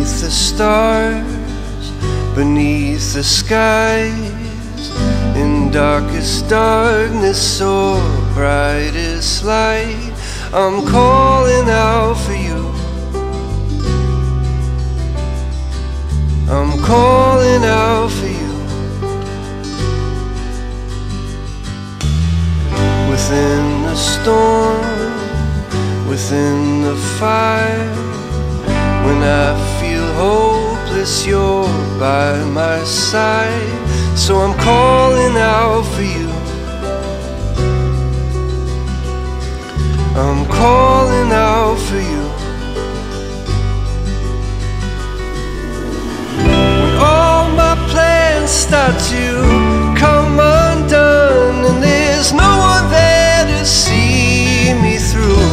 beneath the stars, beneath the skies, in darkest darkness or brightest light, I'm calling out for you. I'm calling out for you. Within the storm, within the fire, when I feel hopeless, you're by my side. So I'm calling out for you. I'm calling out for you. When all my plans start to come undone and there's no one there to see me through,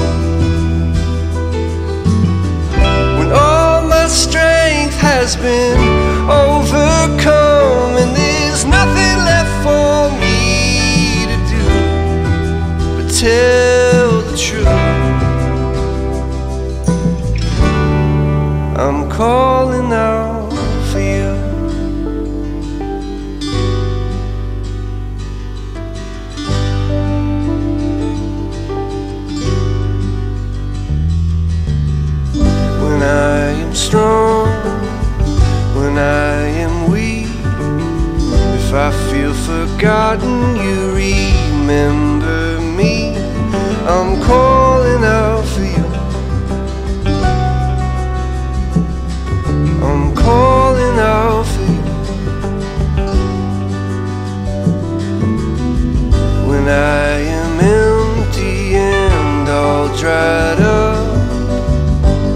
when all my strength has been overcome and there's nothing left for me to do but tell the truth, I'm calling out for you. When I am strong, when I am weak, if I feel forgotten, you remember me. I'm calling out for you. I'm calling out for you. When I am empty and all dried up,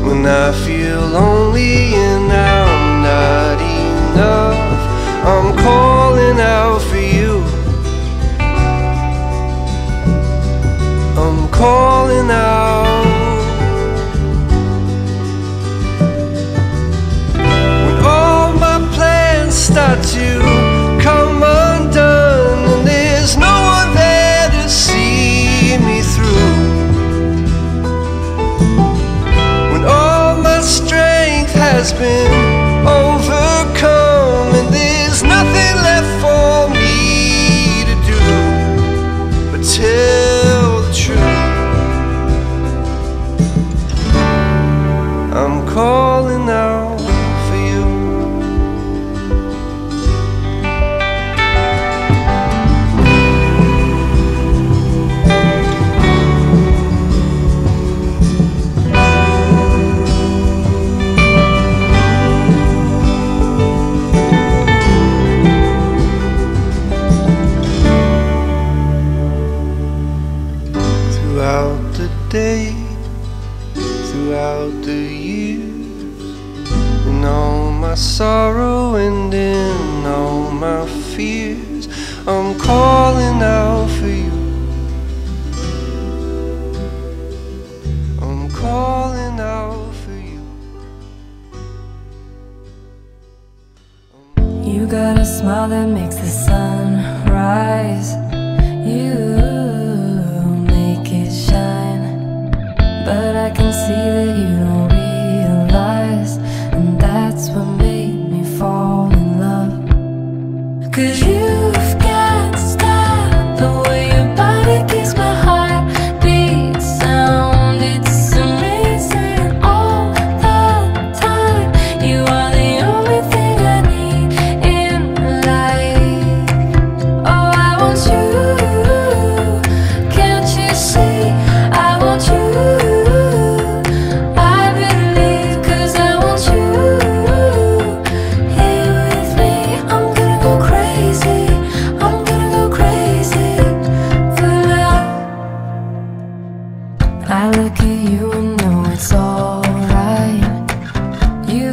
when I feel lonely and I'm not enough, I'm calling out for you. I'm calling out. When all my plans start to come undone and there's no one there to see me through, when all my strength has been overcome and there's nothing left for me to do but tell the truth, I'm calling out for you. Throughout the day, throughout the years, in all my sorrow and in all my fears, I'm calling out for you. I'm calling out for you. You got a smile that makes the sun rise. You make it shine, but I can see that you don't realize, and that's what made me fall in love. 'Cause you've got style, the way your body keeps my heart beat sound. It's amazing all the time. You are the only thing I need in life. Oh, I want you. Can't you see? I want you. I believe 'cause I want you here with me. I'm gonna go crazy. I'm gonna go crazy for love. I look at you and know it's alright. You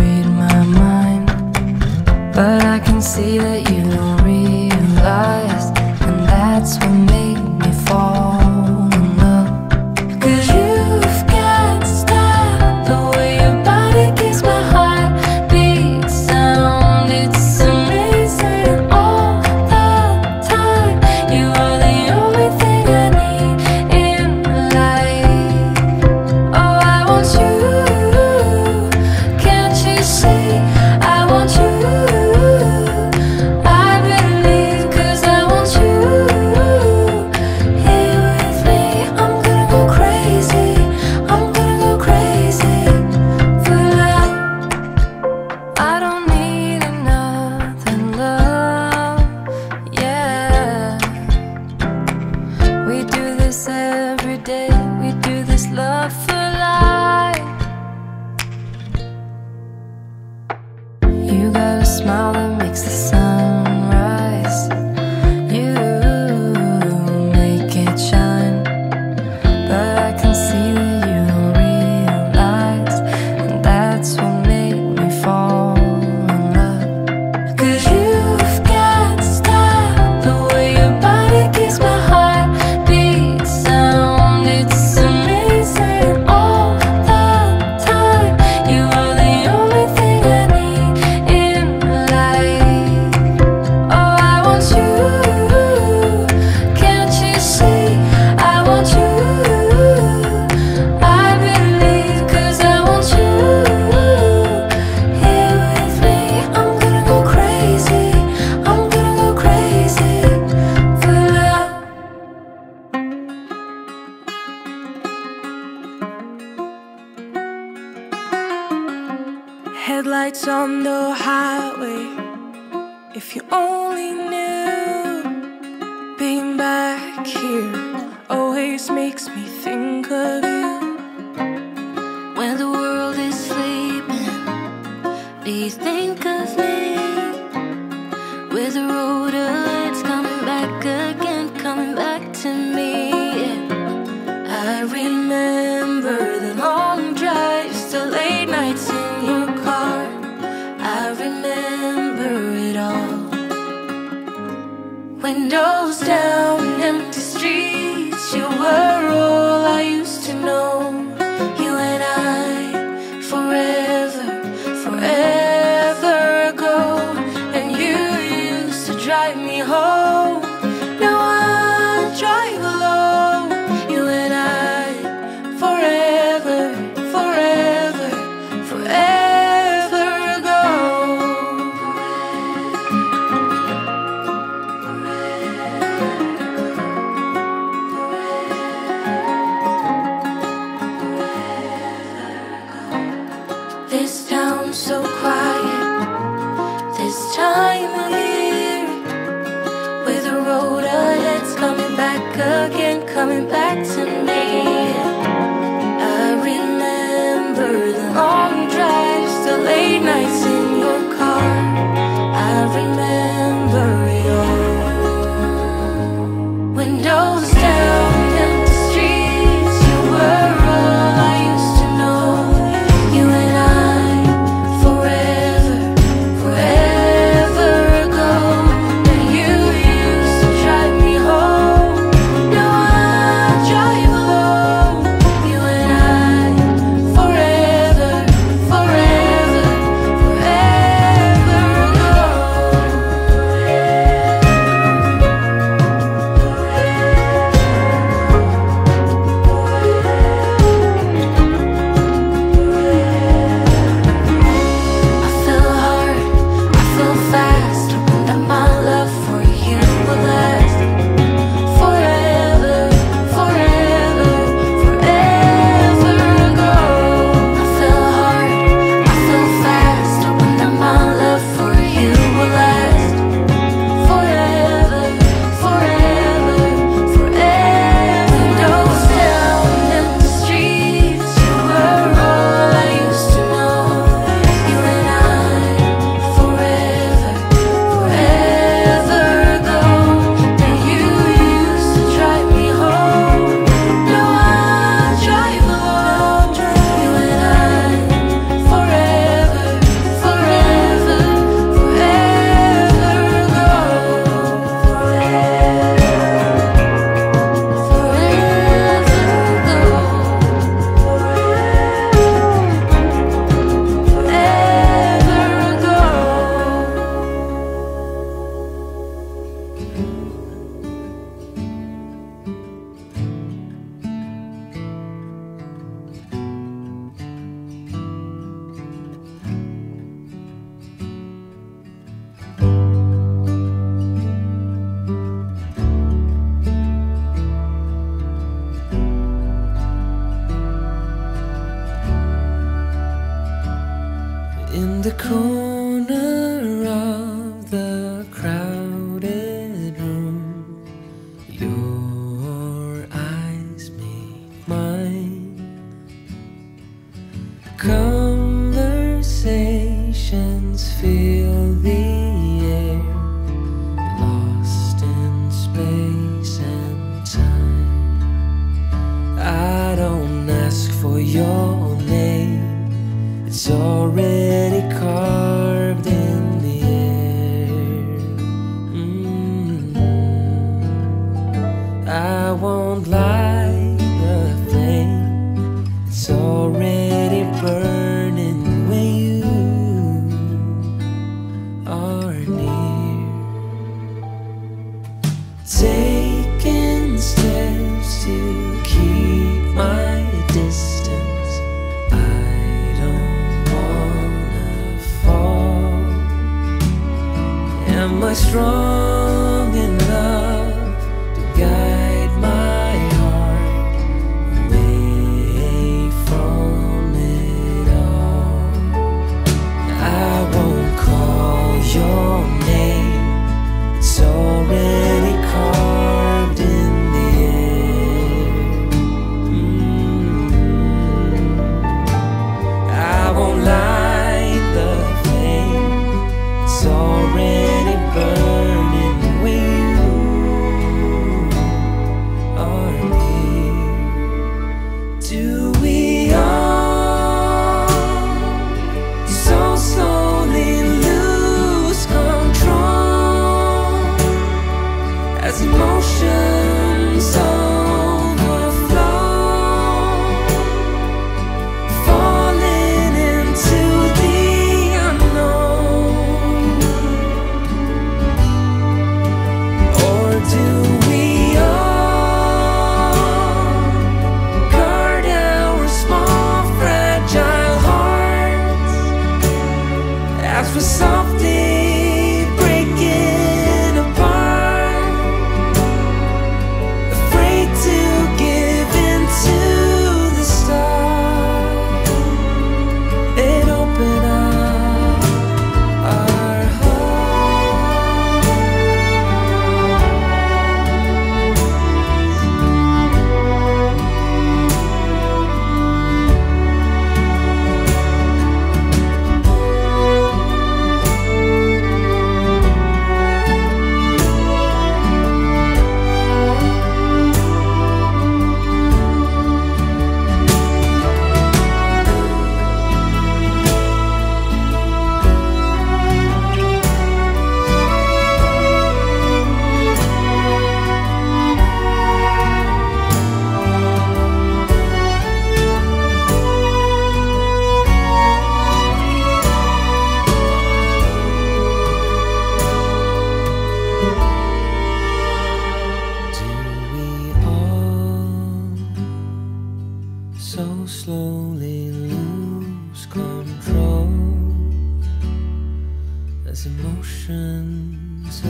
read my mind, but I can see that you don't realize, and that's what made me fall in love. 'Cause you've got style, the way your body keeps my heart beat sound. It's amazing all the time. You are the only thing I need in life. Oh, I want you. You got a smile that makes the sun rise. You make it shine, but I can see that you don't realize, and that's what made me fall in love. 'Cause you've got style, the way your body keeps my heart beat sound. It's amazing all the time. You are the only thing I need in life. Oh, I want you, can't you see? I want you, I believe, 'cause I want you here with me. I'm gonna go crazy, I'm gonna go crazy for love. Headlights on the highway, if you only knew. Being back here always makes me think of you. When the world is sleeping, do you think of me? With the road ahead's coming back again, coming back to me. I remember the long drives, the late nights in your car. I remember it all. Windows down, empty streets, you were all I used to know. You and I, forever, forever ago. And you used to drive me home. Now I drive alone. You and I, forever, forever, forever ago. This town's so quiet, this time of year. With the road ahead's coming back again, coming back to me. I remember the long drives, the late nights in your car. I remember it all. Windows down, empty streets, you were all I used to know. You and I, forever, forever ago. And you used to drive me home. Now I drive alone. You and I, forever, forever, forever ago. I feel hard, I feel fast, hoping that my love for you will last forever, forever, forever ago. I feel hard, I feel fast, hoping that my love for you will last forever, forever, forever. Windows down, empty streets, you were all I used to know. You and I, forever, forever ago. And you used to drive me home. Now I drive alone. You and I, forever, forever, forever ago. In the corner of the crowded room, your eyes meet mine. Conversations winds fill the air, lost in space and time. I don't ask for your name, it's already carved in the air. I won't light the flame, it's already burning when you are near. Taking steps to keep my distance, I don't wanna fall. Am I strong enough to guide my heart away from it all? I won't call your name, it's already carved in the air. I won't light the flame, it's already burning when you are near. Do we all so slowly lose control as emotions overflow, falling into the unknown? Or do we all guard our small fragile hearts as we're softly breaking apart, afraid to give in to the stars and open up our hearts? Do we all so slowly lose control as emotions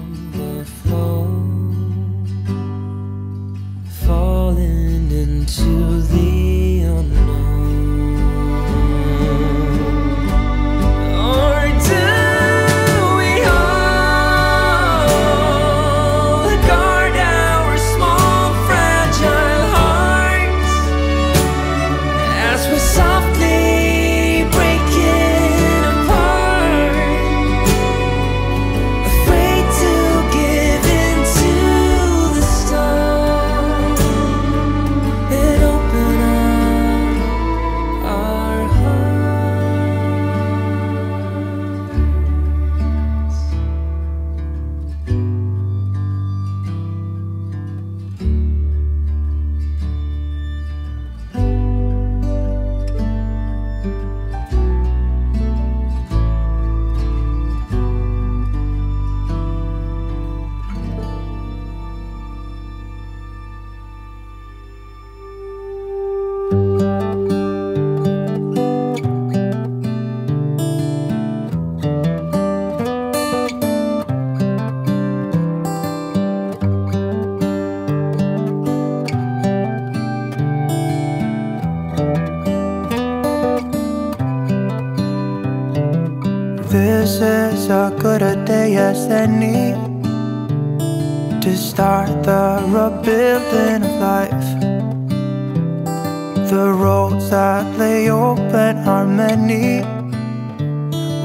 overflow, falling into the unknown? Or do we all guard our small fragile hearts as we're softly breaking apart, afraid to give in to the stars and open up our hearts? This is as good a day as any to start the rebuilding of life. The roads that lay open are many.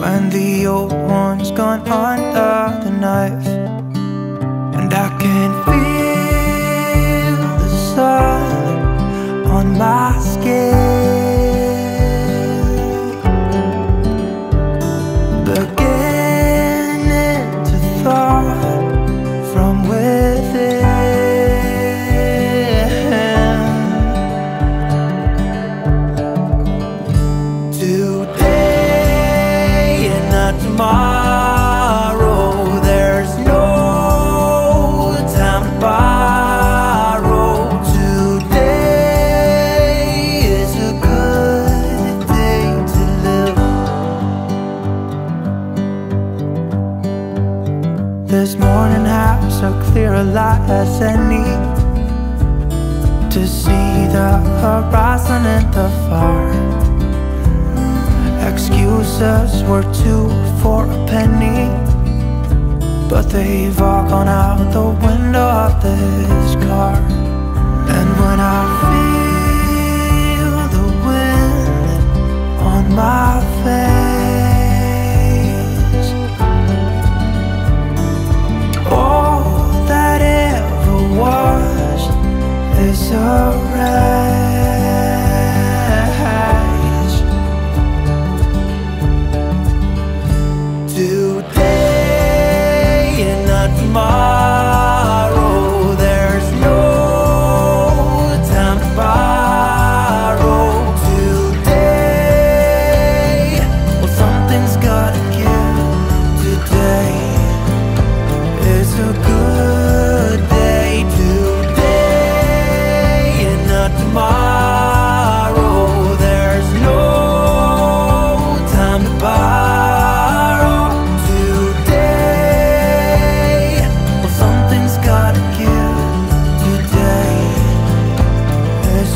when the old one's gone under the knife, and I can feel the sun on my skin, beginning to thaw from within. Today and not tomorrow, there's no time to borrow. Today is a good day to live. This morning has so clear a light as any, to see the horizon in the far. Excuses were 2 for a penny, but they've all gone out the window of this car. And when I feel the wind on my face, all that ever was is a wreck. Today and not tomorrow, there's no time to borrow. Today, well, something's gotta give. Today is a good day. Today and not tomorrow, there's no time to borrow.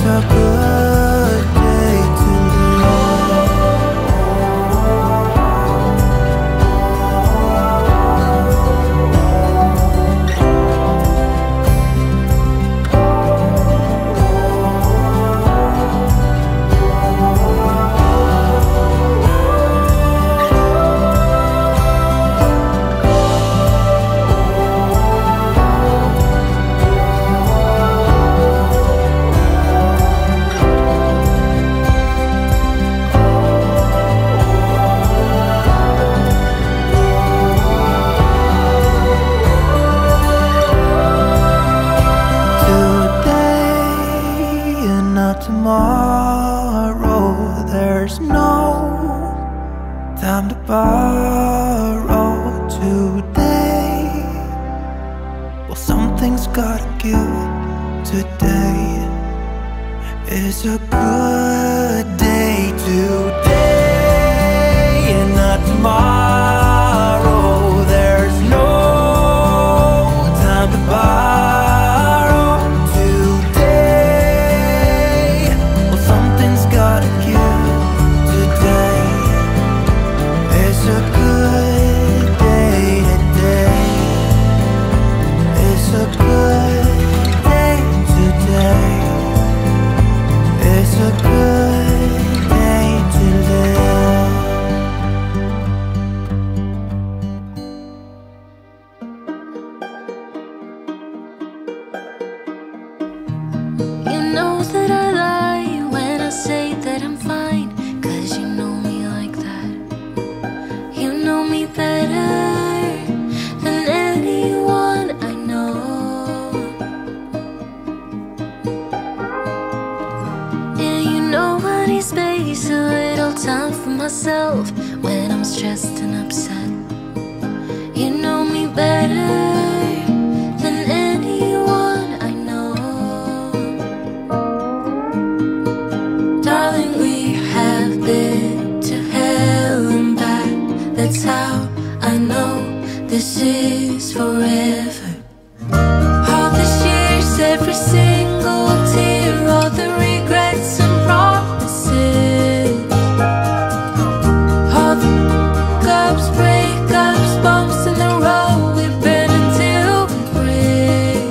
A good day to tomorrow, there's no time to borrow. Today, well, something's gotta give. Today is a good day. Today and not tomorrow, there's no time to borrow. Gotta give. Today is a good day. Today is a good day. Today is a good day to live. You know that I lie when I say that I'm fine, 'cause you know me like that. You know me better than anyone I know. Yeah, you know I need space, a little time for myself when I'm stressed and upset. You know me better than anyone I know. Darling, we have been to hell and back. That's how I know this is forever. All these years, every single tear, all the regrets and promises, all the cups, breakups, bumps in the road. We've been until we break.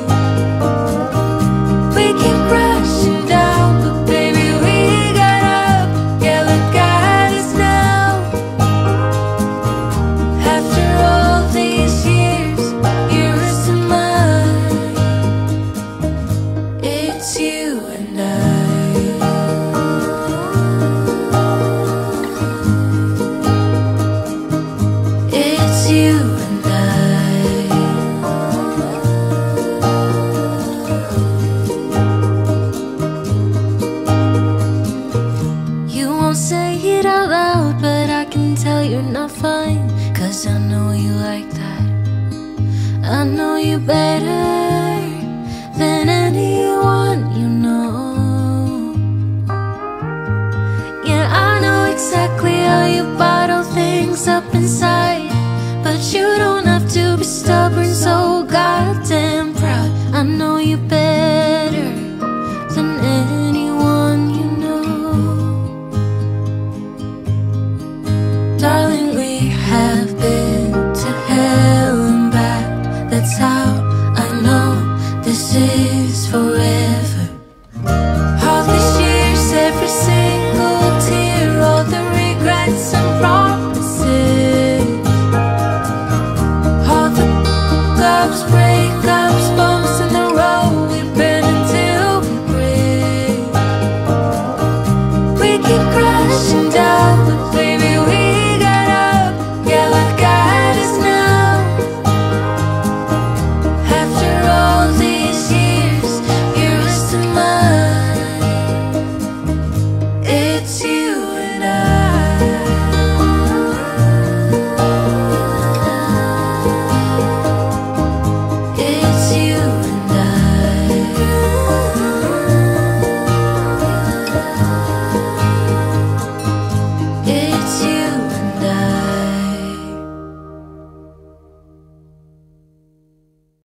We keep crashing down, but baby, we got up. Yeah, look at us now. you and I. You won't say it out loud, but I can tell you're not fine. 'Cause I know you like that. I know you better than anyone you know. Yeah, I know exactly how you bottle things up inside, but you don't have to be stuck